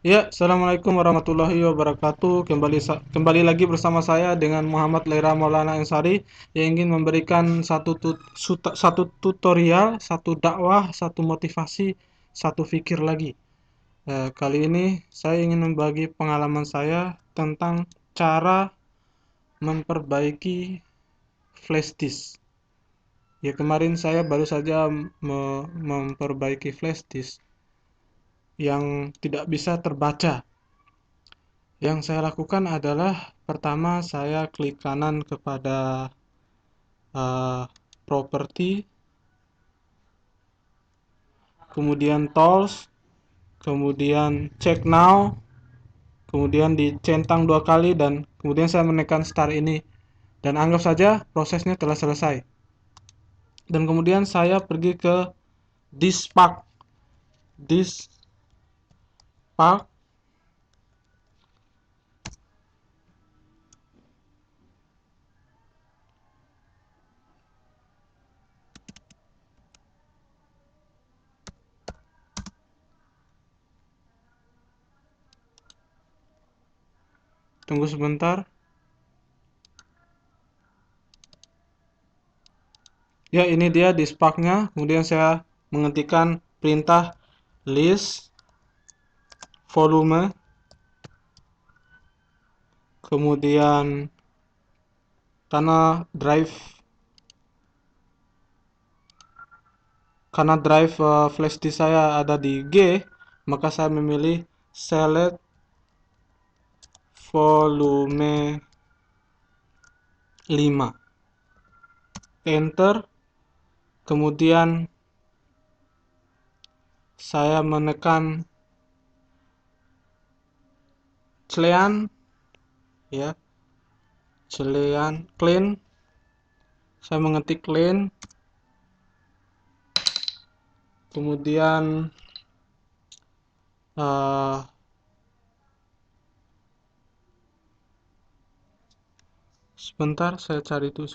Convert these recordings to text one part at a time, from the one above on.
Ya, Assalamualaikum warahmatullahi wabarakatuh. Kembali lagi bersama saya dengan Muhammad Lera Maulana Ensari yang ingin memberikan satu tutorial, satu dakwah, satu motivasi, satu fikir lagi. Kali ini saya ingin membagi pengalaman saya tentang cara memperbaiki flash disk. Ya, kemarin saya baru saja memperbaiki flash disk yang tidak bisa terbaca. Yang saya lakukan adalah pertama saya klik kanan kepada properti, kemudian tools, kemudian check now, kemudian dicentang 2 kali dan kemudian saya menekan start ini dan anggap saja prosesnya telah selesai. Dan kemudian saya pergi ke disk park. Tunggu sebentar. Ya, ini dia disk parknya. Kemudian saya mengetikkan perintah list volume, kemudian karena drive flash disk saya ada di G, maka saya memilih select volume 5, enter. Kemudian saya menekan clean, ya, clean. Saya mengetik clean, kemudian uh, sebentar saya cari itu.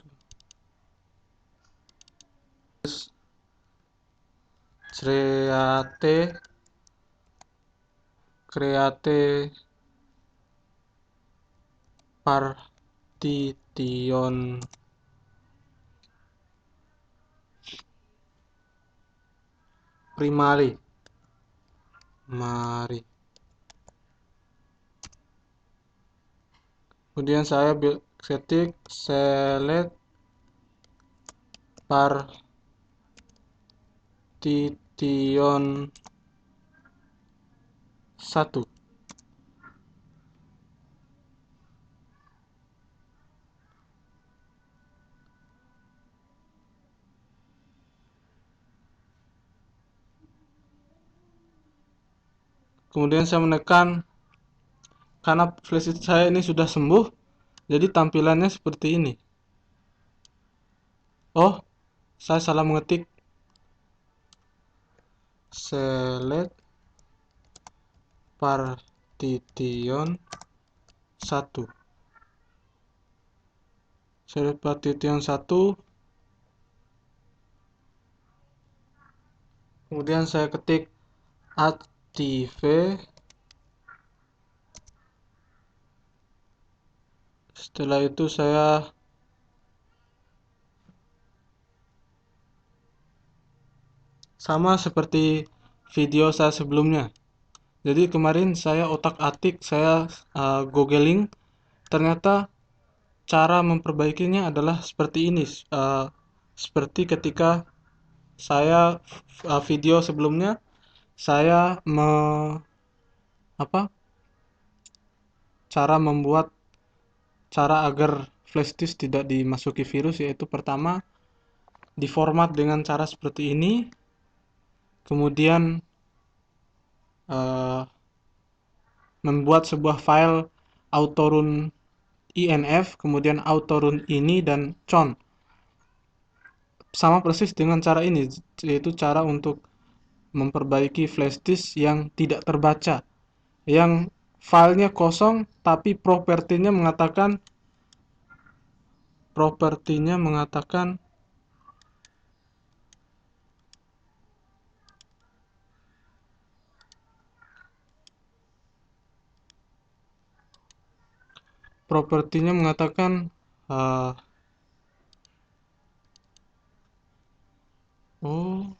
Create partition primary. Mari. Kemudian saya ketik select partition 1. Kemudian saya menekan, karena flash saya ini sudah sembuh, jadi tampilannya seperti ini. Oh, saya salah mengetik select partition 1. Select partition 1. Kemudian saya ketik active. Setelah itu saya sama seperti video saya sebelumnya. Jadi kemarin saya otak-atik, saya googling, ternyata cara memperbaikinya adalah seperti ini. Seperti ketika saya video sebelumnya, saya apa? Cara agar flash disk tidak dimasuki virus, yaitu pertama diformat dengan cara seperti ini, kemudian eh, membuat sebuah file autorun inf, kemudian autorun ini dan con. Sama persis dengan cara ini, yaitu cara untuk memperbaiki flash disk yang tidak terbaca, yang filenya kosong tapi propertinya mengatakan propertinya mengatakan uh, oh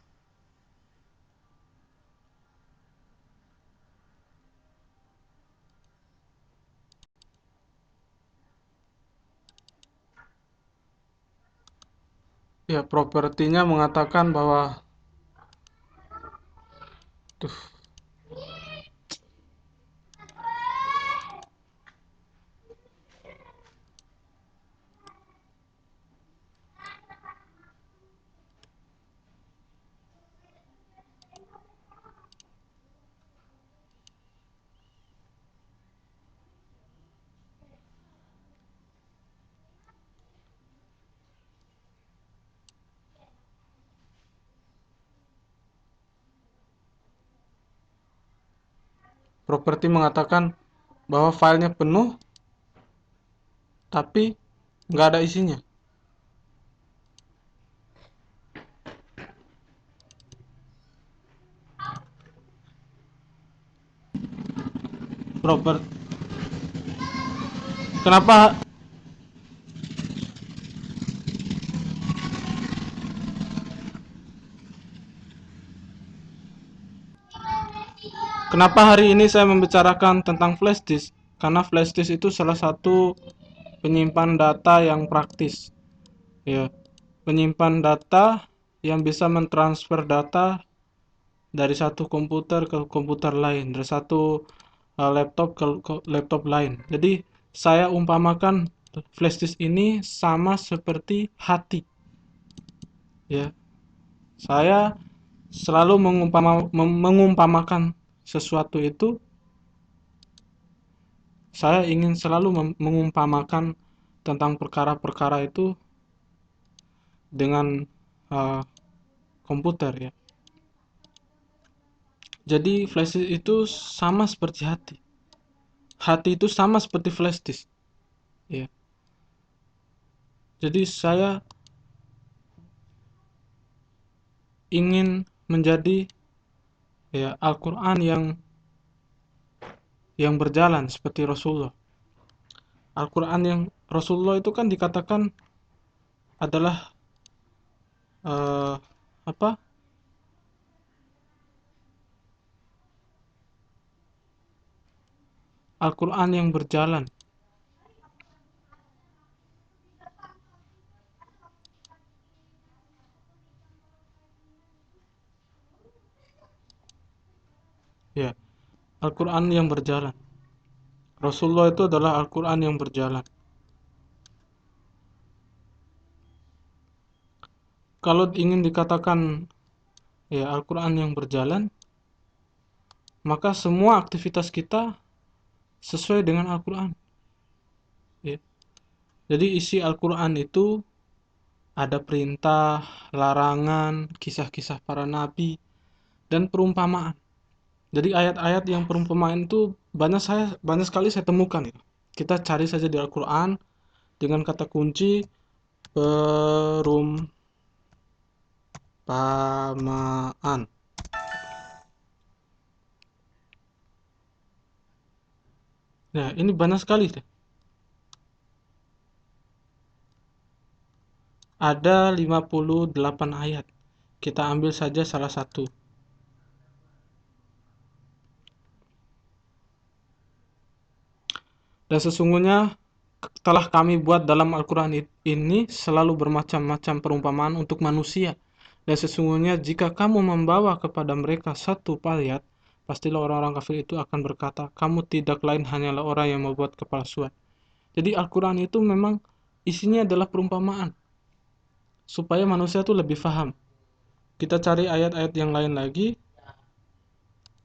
ya, propertinya mengatakan bahwa tuh, properti mengatakan bahwa filenya penuh tapi nggak ada isinya. Proper kenapa kenapa hari ini saya membicarakan tentang flash disk? Karena flash disk itu salah satu penyimpan data yang praktis, ya, penyimpan data yang bisa mentransfer data dari satu komputer ke komputer lain, dari satu laptop ke laptop lain. Jadi saya umpamakan flash disk ini sama seperti hati, ya. Saya selalu mengumpamakan sesuatu itu, saya ingin selalu mengumpamakan tentang perkara-perkara itu dengan uh, komputer, ya. Jadi flash disk itu sama seperti hati. Hati itu sama seperti flash disk, ya. Jadi saya ingin menjadi, ya, Al-Qur'an yang berjalan seperti Rasulullah. Al-Qur'an yang Rasulullah itu kan dikatakan adalah uh, apa? Al-Qur'an yang berjalan. Ya, Al-Qur'an yang berjalan. Rasulullah itu adalah Al-Qur'an yang berjalan. Kalau ingin dikatakan, ya, Al-Qur'an yang berjalan, maka semua aktivitas kita sesuai dengan Al-Qur'an, ya. Jadi isi Al-Qur'an itu ada perintah, larangan, kisah-kisah para nabi, dan perumpamaan. Jadi ayat-ayat yang perumpamaan itu banyak sekali saya temukan, ya. Kita cari saja di Al-Qur'an dengan kata kunci perumpamaan. Nah, ini banyak sekali, ya. Ada 58 ayat. Kita ambil saja salah satu. Dan sesungguhnya telah kami buat dalam Al-Quran ini selalu bermacam-macam perumpamaan untuk manusia. Dan sesungguhnya jika kamu membawa kepada mereka satu ayat, pastilah orang-orang kafir itu akan berkata, kamu tidak lain hanyalah orang yang membuat kepalsuan. Jadi Al-Quran itu memang isinya adalah perumpamaan, supaya manusia itu lebih paham. Kita cari ayat-ayat yang lain lagi.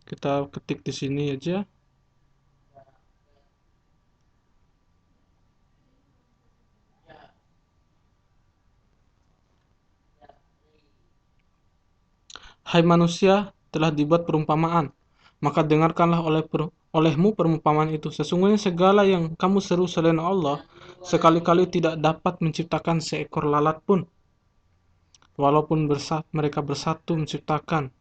Kita ketik di sini aja. Hai manusia, telah dibuat perumpamaan, maka dengarkanlah olehmu perumpamaan itu. Sesungguhnya segala yang kamu seru selain Allah, sekali-kali tidak dapat menciptakan seekor lalat pun, walaupun mereka bersatu menciptakan.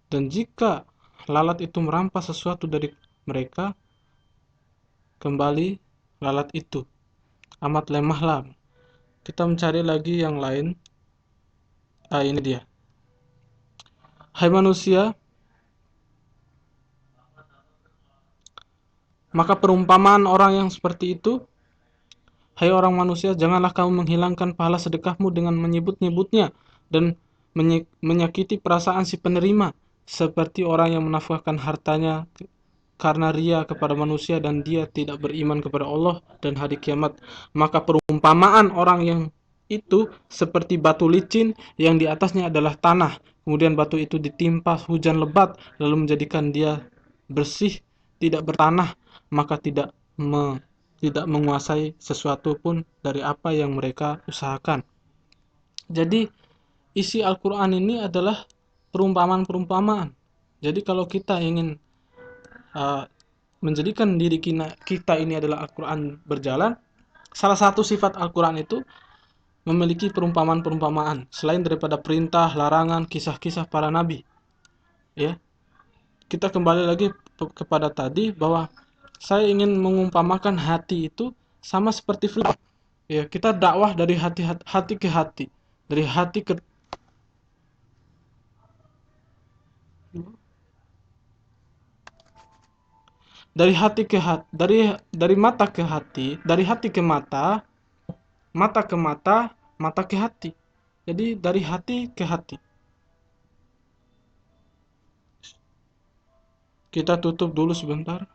Dan jika lalat itu merampas sesuatu dari mereka, kembali lalat itu. Amat lemahlah. Kita mencari lagi yang lain. Ini dia. Hai manusia, maka perumpamaan orang yang seperti itu, hai orang manusia, janganlah kamu menghilangkan pahala sedekahmu dengan menyebut-nyebutnya dan menyakiti perasaan si penerima, seperti orang yang menafkahkan hartanya karena ria kepada manusia dan dia tidak beriman kepada Allah dan hari kiamat. Maka perumpamaan orang yang itu seperti batu licin yang di atasnya adalah tanah. Kemudian batu itu ditimpa hujan lebat lalu menjadikan dia bersih, tidak bertanah, maka tidak menguasai sesuatu pun dari apa yang mereka usahakan. Jadi isi Al-Quran ini adalah perumpamaan-perumpamaan. Jadi kalau kita ingin uh, menjadikan diri kita ini adalah Al-Quran berjalan, salah satu sifat Al-Quran itu memiliki perumpamaan-perumpamaan selain daripada perintah, larangan, kisah-kisah para nabi. Ya, kita kembali lagi kepada tadi bahwa saya ingin mengumpamakan hati itu sama seperti film. Ya, kita dakwah dari hati ke hati, dari hati ke dari hati ke hati, dari mata ke hati, dari hati ke mata, mata ke mata, mata ke hati. Jadi dari hati ke hati. Kita tutup dulu sebentar.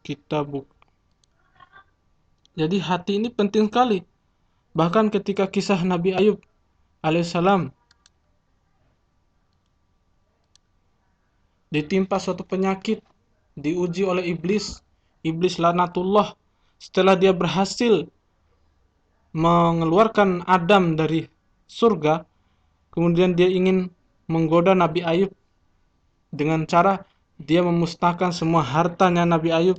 Kita buka. Jadi hati ini penting sekali. Bahkan ketika kisah Nabi Ayub alaihissalam ditimpa suatu penyakit, diuji oleh iblis laknatullah. Setelah dia berhasil mengeluarkan Adam dari surga, kemudian dia ingin menggoda Nabi Ayub dengan cara dia memusnahkan semua hartanya Nabi Ayub.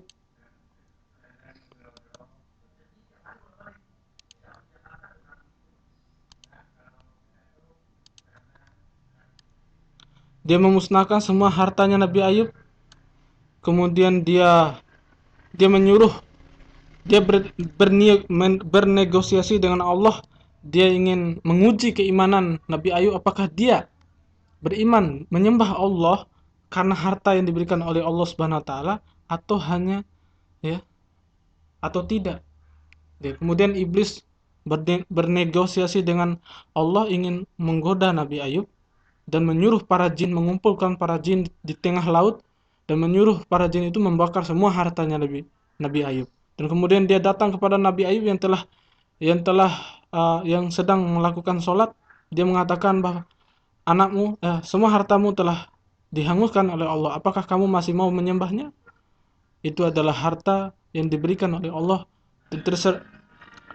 Dia memusnahkan semua hartanya Nabi Ayub. Kemudian dia menyuruh, dia bernegosiasi dengan Allah. Dia ingin menguji keimanan Nabi Ayub, apakah dia beriman menyembah Allah karena harta yang diberikan oleh Allah Subhanahu wa taala atau hanya ya atau tidak. Kemudian iblis bernegosiasi dengan Allah ingin menggoda Nabi Ayub dan menyuruh para jin, mengumpulkan para jin di tengah laut dan menyuruh para jin itu membakar semua hartanya Nabi Ayub. Dan kemudian dia datang kepada Nabi Ayub yang sedang melakukan sholat. Dia mengatakan bahwa semua hartamu telah dihanguskan oleh Allah. Apakah kamu masih mau menyembahnya? Itu adalah harta yang diberikan oleh Allah.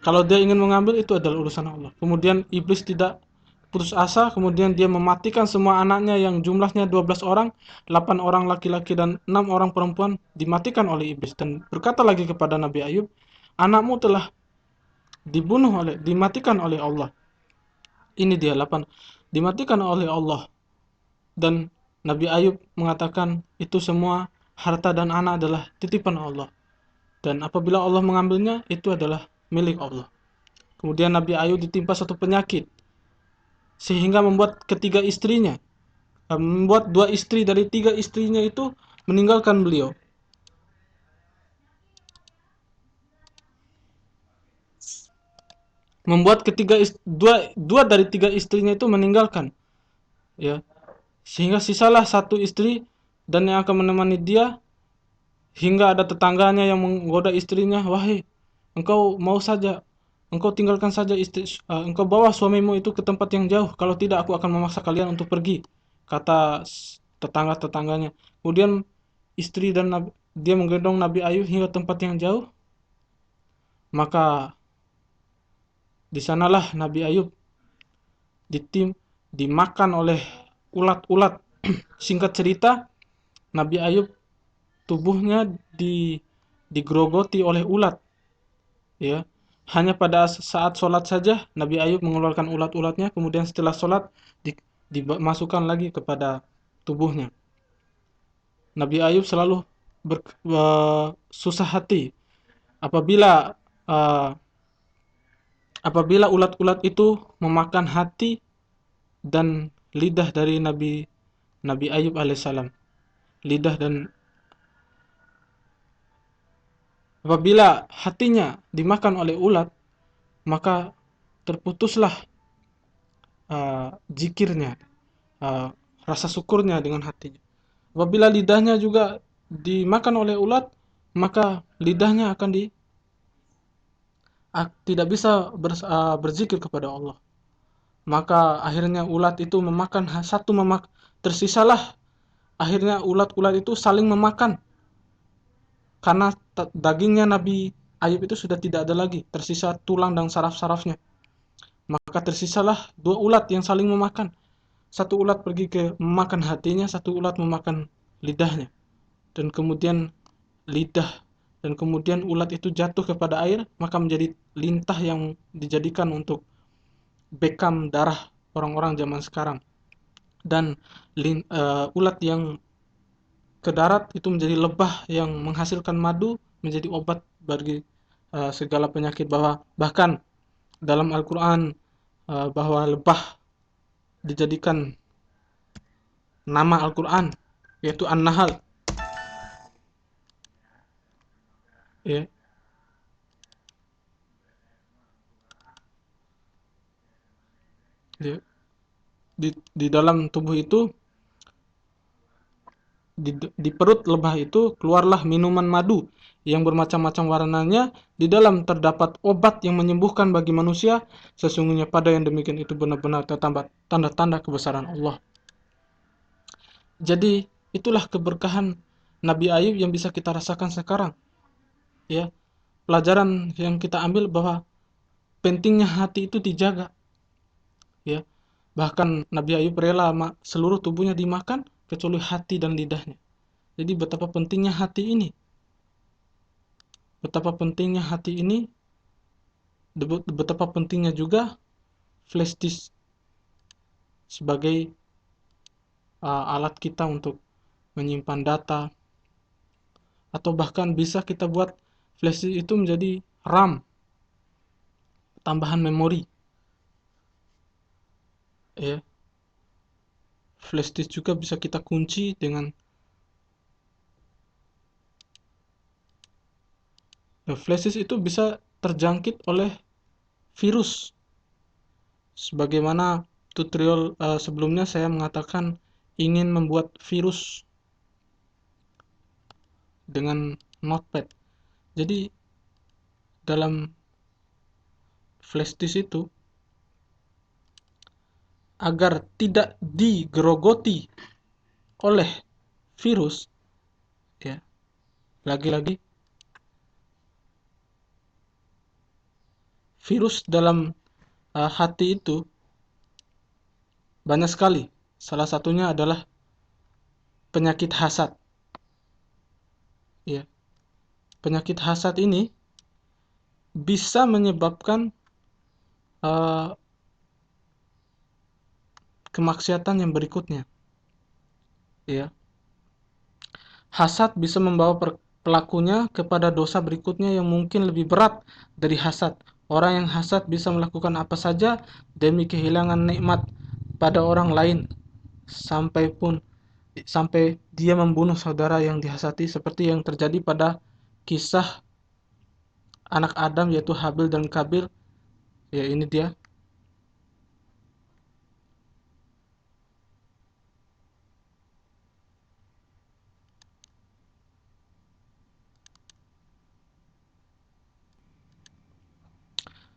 Kalau dia ingin mengambil, itu adalah urusan Allah. Kemudian iblis tidak putus asa, kemudian dia mematikan semua anaknya yang jumlahnya 12 orang, 8 orang laki-laki dan 6 orang perempuan dimatikan oleh iblis. Dan berkata lagi kepada Nabi Ayub, anakmu telah dimatikan oleh Allah. Ini dia 8, dimatikan oleh Allah. Dan Nabi Ayub mengatakan itu semua harta dan anak adalah titipan Allah. Dan apabila Allah mengambilnya, itu adalah milik Allah. Kemudian Nabi Ayub ditimpa satu penyakit sehingga membuat membuat 2 istri dari 3 istrinya itu meninggalkan beliau. Membuat dua dari 3 istrinya itu meninggalkan, ya, sehingga sisalah 1 istri dan yang akan menemani dia. Hingga ada tetangganya yang menggoda istrinya, wahai, engkau tinggalkan saja engkau bawa suamimu itu ke tempat yang jauh, kalau tidak aku akan memaksa kalian untuk pergi, kata tetangga-tetangganya. Kemudian dia menggendong Nabi Ayub hingga tempat yang jauh. Maka di sanalah Nabi Ayub dimakan oleh ulat-ulat. Singkat cerita, Nabi Ayub tubuhnya digerogoti oleh ulat, ya. Hanya pada saat sholat saja Nabi Ayub mengeluarkan ulat-ulatnya, kemudian setelah sholat dimasukkan lagi kepada tubuhnya. Nabi Ayub selalu susah hati Apabila uh, apabila ulat-ulat itu memakan hati dan lidah dari Nabi Ayub alaihissalam, lidah dan apabila hatinya dimakan oleh ulat, maka terputuslah zikirnya, uh, rasa syukurnya dengan hatinya. Apabila lidahnya juga dimakan oleh ulat, maka lidahnya akan tidak bisa berzikir kepada Allah. Maka akhirnya ulat itu memakan tersisalah akhirnya ulat-ulat itu saling memakan karena dagingnya Nabi Ayub itu sudah tidak ada lagi, tersisa tulang dan saraf-sarafnya. Maka tersisalah dua ulat yang saling memakan. Satu ulat pergi ke memakan hatinya, satu ulat memakan lidahnya. Dan kemudian lidah dan kemudian ulat itu jatuh kepada air, maka menjadi lintah yang dijadikan untuk bekam darah orang-orang zaman sekarang. Dan ulat yang ke darat itu menjadi lebah yang menghasilkan madu, menjadi obat bagi segala penyakit. Bahkan dalam Al-Quran bahwa lebah dijadikan nama Al-Quran, yaitu An-Nahl, ya. Di dalam tubuh itu, di perut lebah itu keluarlah minuman madu yang bermacam-macam warnanya. Di dalam terdapat obat yang menyembuhkan bagi manusia. Sesungguhnya pada yang demikian itu benar-benar terdapat tanda-tanda kebesaran Allah. Jadi itulah keberkahan Nabi Ayub yang bisa kita rasakan sekarang, ya. Pelajaran yang kita ambil bahwa pentingnya hati itu dijaga, ya. Bahkan Nabi Ayub rela seluruh tubuhnya dimakan kecuali hati dan lidahnya. Jadi betapa pentingnya hati ini. Betapa pentingnya hati ini, betapa pentingnya juga flash disk sebagai alat kita untuk menyimpan data, atau bahkan bisa kita buat flash disk itu menjadi RAM, tambahan memori, ya. Flash disk juga bisa kita kunci dengan flash disk itu bisa terjangkit oleh virus. Sebagaimana tutorial sebelumnya saya mengatakan ingin membuat virus dengan notepad. Jadi dalam flash disk itu, agar tidak digerogoti oleh virus, ya, lagi-lagi virus dalam hati itu banyak sekali. Salah satunya adalah penyakit hasad, ya. Penyakit hasad ini bisa menyebabkan kemaksiatan yang berikutnya, ya. Hasad bisa membawa pelakunya kepada dosa berikutnya yang mungkin lebih berat dari hasad. Orang yang hasad bisa melakukan apa saja demi kehilangan nikmat pada orang lain, sampai dia membunuh saudara yang dihasati, seperti yang terjadi pada kisah anak Adam, yaitu Habil dan Kabil. Ya, ini dia.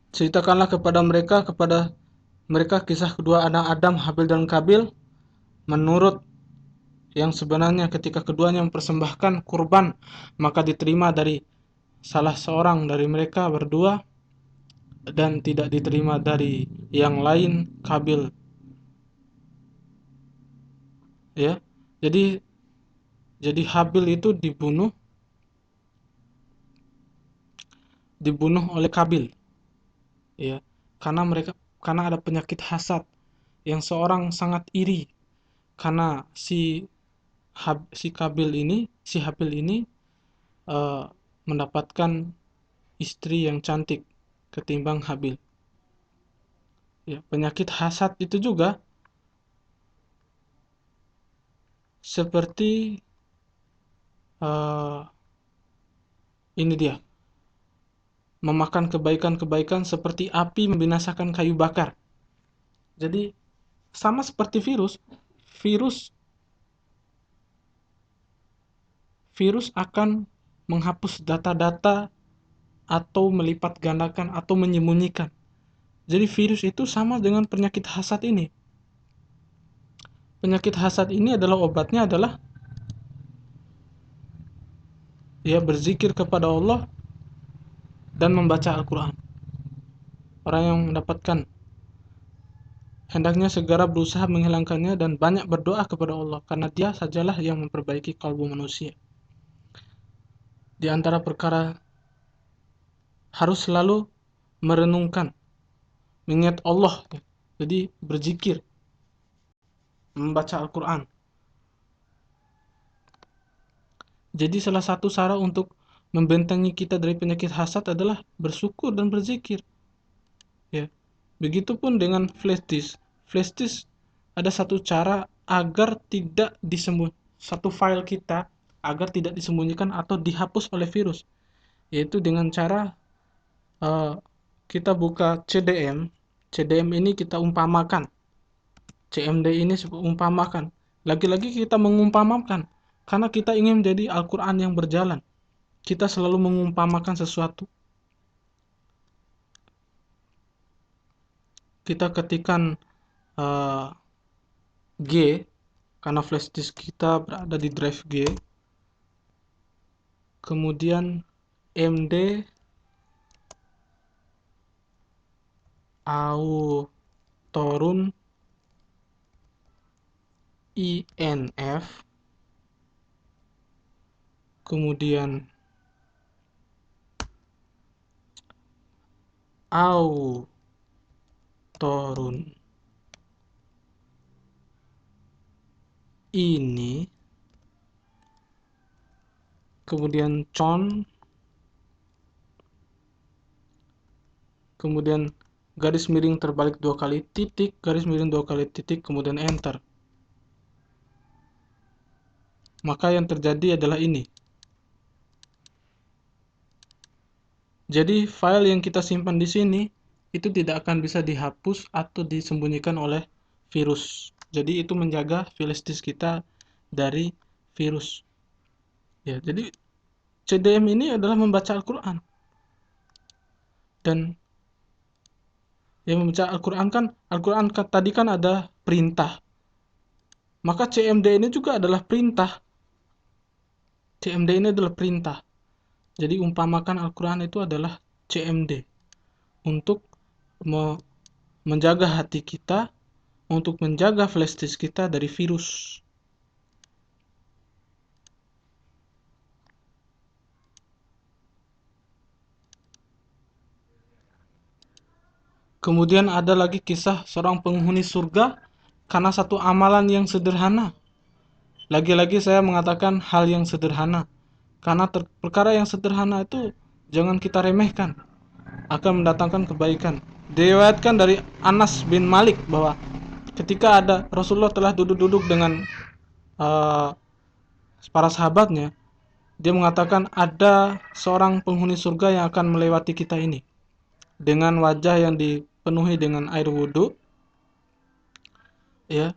Ceritakanlah kepada mereka kisah kedua anak Adam, Habil dan Kabil. Menurut yang sebenarnya, ketika keduanya mempersembahkan kurban, maka diterima dari salah seorang dari mereka berdua dan tidak diterima dari yang lain, Kabil, ya. Jadi Habil itu dibunuh oleh Kabil, ya. Karena ada penyakit hasad, yang seorang sangat iri karena si Habil ini mendapatkan istri yang cantik ketimbang Habil. Ya, penyakit hasad itu juga seperti uh, ini dia, memakan kebaikan-kebaikan seperti api membinasakan kayu bakar. Jadi sama seperti virus, virus virus akan menghapus data-data atau melipat gandakan atau menyembunyikan. Jadi virus itu sama dengan penyakit hasad ini. Penyakit hasad ini adalah obatnya adalah ya berzikir kepada Allah dan membaca Al-Quran. Orang yang mendapatkan hendaknya segera berusaha menghilangkannya dan banyak berdoa kepada Allah, karena Dia sajalah yang memperbaiki kalbu manusia. Di antara perkara harus selalu merenungkan, mengingat Allah. Jadi berzikir, membaca Al-Quran. Jadi salah satu cara untuk membentengi kita dari penyakit hasad adalah bersyukur dan berzikir. Ya, begitupun dengan flash disk. Flash disk ada satu cara agar tidak disembunyikan, satu file kita agar tidak disembunyikan atau dihapus oleh virus, yaitu dengan cara uh, kita buka CDM. CDM ini kita umpamakan, CMD ini umpamakan. Lagi-lagi kita mengumpamakan, karena kita ingin menjadi Al-Quran yang berjalan. Kita selalu mengumpamakan sesuatu. Kita ketikkan G, karena flash disk kita berada di drive G. Kemudian MD Autorun INF, kemudian Autorun ini, kemudian con, kemudian garis miring terbalik 2 kali titik, garis miring 2 kali titik, kemudian enter. Maka yang terjadi adalah ini. Jadi file yang kita simpan di sini itu tidak akan bisa dihapus atau disembunyikan oleh virus. Jadi itu menjaga flash disk kita dari virus. Ya, jadi CDM ini adalah membaca Al-Quran. Dan yang membaca Al-Quran kan, Al-Quran tadi kan ada perintah. Maka CMD ini juga adalah perintah. CMD ini adalah perintah. Jadi umpamakan Al-Quran itu adalah CMD untuk menjaga hati kita, untuk menjaga flash disk kita dari virus. Kemudian ada lagi kisah seorang penghuni surga karena satu amalan yang sederhana. Lagi-lagi saya mengatakan hal yang sederhana, karena perkara yang sederhana itu jangan kita remehkan, akan mendatangkan kebaikan. Diriwayatkan dari Anas bin Malik bahwa ketika ada Rasulullah telah duduk-duduk dengan uh, para sahabatnya, dia mengatakan ada seorang penghuni surga yang akan melewati kita ini dengan wajah yang dipenuhi dengan air wudhu, ya.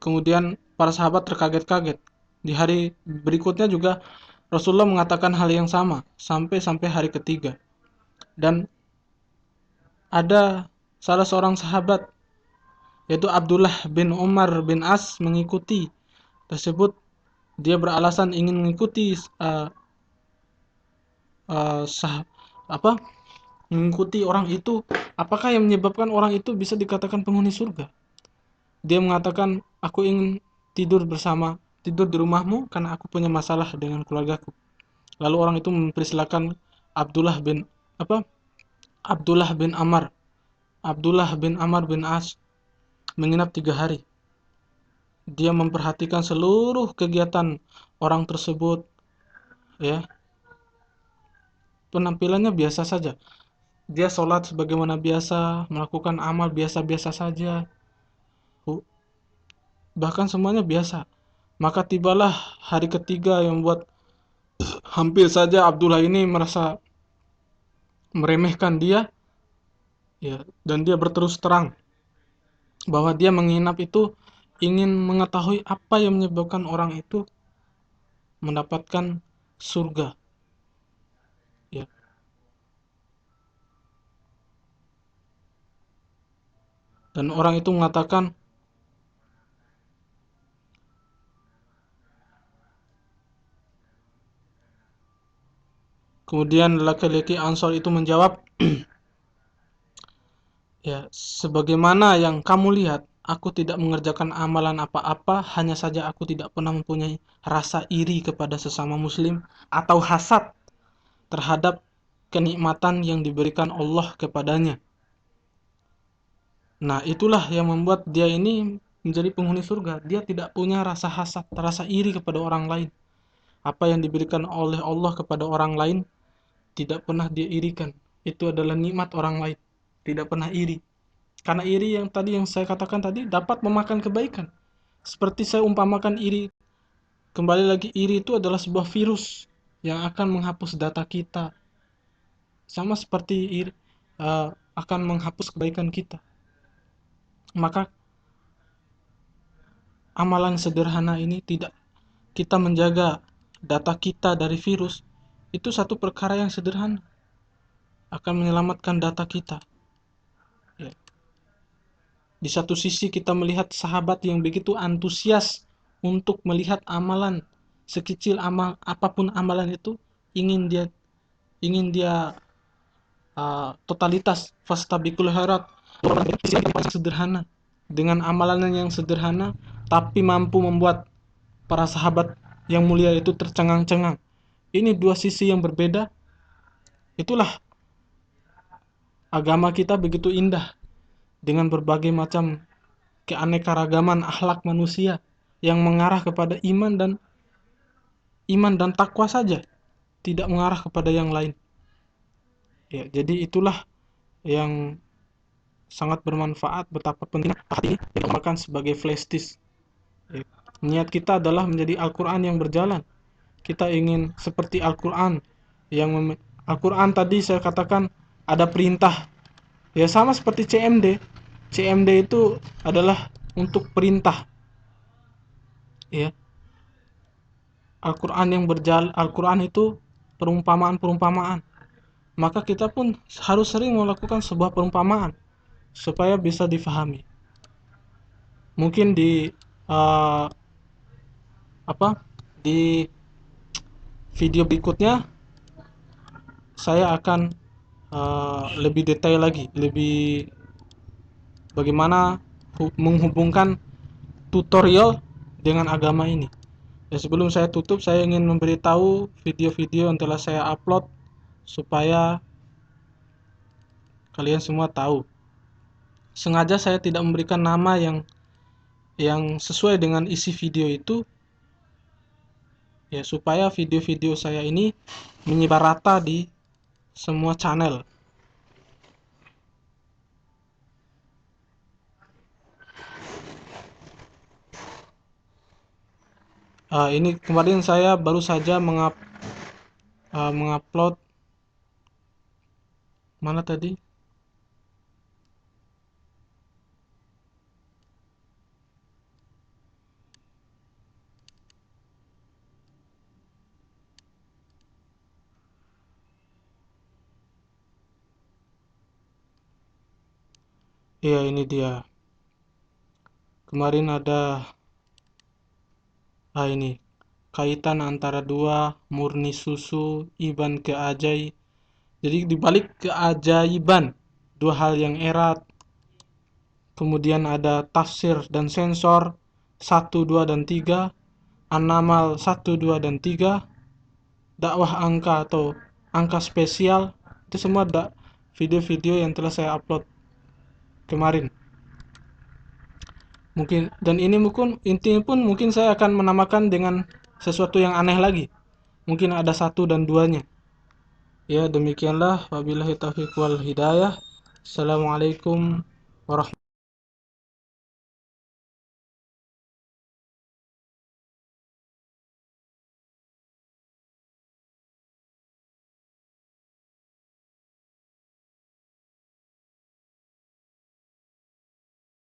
Kemudian para sahabat terkaget-kaget. Di hari berikutnya juga Rasulullah mengatakan hal yang sama sampai hari ketiga. Dan ada salah seorang sahabat, yaitu Abdullah bin Umar bin As, mengikuti tersebut. Dia beralasan ingin mengikuti mengikuti orang itu. Apakah yang menyebabkan orang itu bisa dikatakan penghuni surga? Dia mengatakan, aku ingin tidur di rumahmu karena aku punya masalah dengan keluargaku. Lalu orang itu mempersilakan Abdullah bin Abdullah bin Amr Abdullah bin Amr bin As menginap 3 hari. Dia memperhatikan seluruh kegiatan orang tersebut, ya. penampilannya biasa saja. Dia sholat sebagaimana biasa, melakukan amal biasa-biasa saja, bahkan semuanya biasa. Maka tibalah hari ketiga yang membuat hampir saja Abdullah ini merasa meremehkan dia, ya, dan dia berterus terang bahwa dia menginap itu ingin mengetahui apa yang menyebabkan orang itu mendapatkan surga, ya. Dan orang itu mengatakan, kemudian laki-laki Ansor itu menjawab, ya, sebagaimana yang kamu lihat, aku tidak mengerjakan amalan apa-apa, hanya saja aku tidak pernah mempunyai rasa iri kepada sesama muslim atau hasad terhadap kenikmatan yang diberikan Allah kepadanya. Nah, itulah yang membuat dia ini menjadi penghuni surga. Dia tidak punya rasa hasad, rasa iri kepada orang lain. Apa yang diberikan oleh Allah kepada orang lain tidak pernah dia irikan. Itu adalah nikmat orang lain. Tidak pernah iri. Karena iri yang tadi yang saya katakan tadi dapat memakan kebaikan. Seperti saya umpamakan iri, kembali lagi, iri itu adalah sebuah virus yang akan menghapus data kita. Sama seperti iri akan menghapus kebaikan kita. Maka amalan sederhana ini, tidak kita menjaga data kita dari virus, itu satu perkara yang sederhana, akan menyelamatkan data kita, ya. Di satu sisi kita melihat sahabat yang begitu antusias untuk melihat amalan, sekecil amal apapun amalan itu, ingin dia totalitas, fastabiqul khairat, sederhana, dengan amalan yang sederhana tapi mampu membuat para sahabat yang mulia itu tercengang-cengang. Ini dua sisi yang berbeda. Itulah agama kita begitu indah, dengan berbagai macam keanekaragaman akhlak manusia yang mengarah kepada iman dan takwa saja, tidak mengarah kepada yang lain. Ya, jadi itulah yang sangat bermanfaat, betapa penting hati digunakan sebagai flash disk. Ya, niat kita adalah menjadi Al-Quran yang berjalan. Kita ingin seperti Al-Quran yang Al-Quran tadi saya katakan ada perintah. Ya, sama seperti CMD. CMD itu adalah untuk perintah. Ya, Al-Quran yang berjalan, Al-Quran itu perumpamaan-perumpamaan. Maka kita pun harus sering melakukan sebuah perumpamaan supaya bisa difahami. Mungkin di uh, di video berikutnya saya akan lebih detail lagi, lebih bagaimana menghubungkan tutorial dengan agama ini. Ya, sebelum saya tutup, saya ingin memberitahu video-video yang telah saya upload supaya kalian semua tahu. Sengaja saya tidak memberikan nama yang sesuai dengan isi video itu, ya, supaya video-video saya ini menyebar rata di semua channel. Ini kemarin saya baru saja mengupload, mana tadi? Iya, ini dia. Kemarin ada ini kaitan antara dua murni susu Iban keajaib. Jadi dibalik keajaiban dua hal yang erat. Kemudian ada tafsir dan sensor 1, 2, dan 3, An-Naml 1, 2, dan 3, dakwah angka atau angka spesial. Itu semua video-video yang telah saya upload kemarin. Mungkin, dan ini mungkin intinya pun mungkin saya akan menamakan dengan sesuatu yang aneh lagi. Mungkin ada 1 dan 2-nya. Ya, demikianlah. Wabillahi taufiq wal hidayah. Assalamualaikum warahmatullahi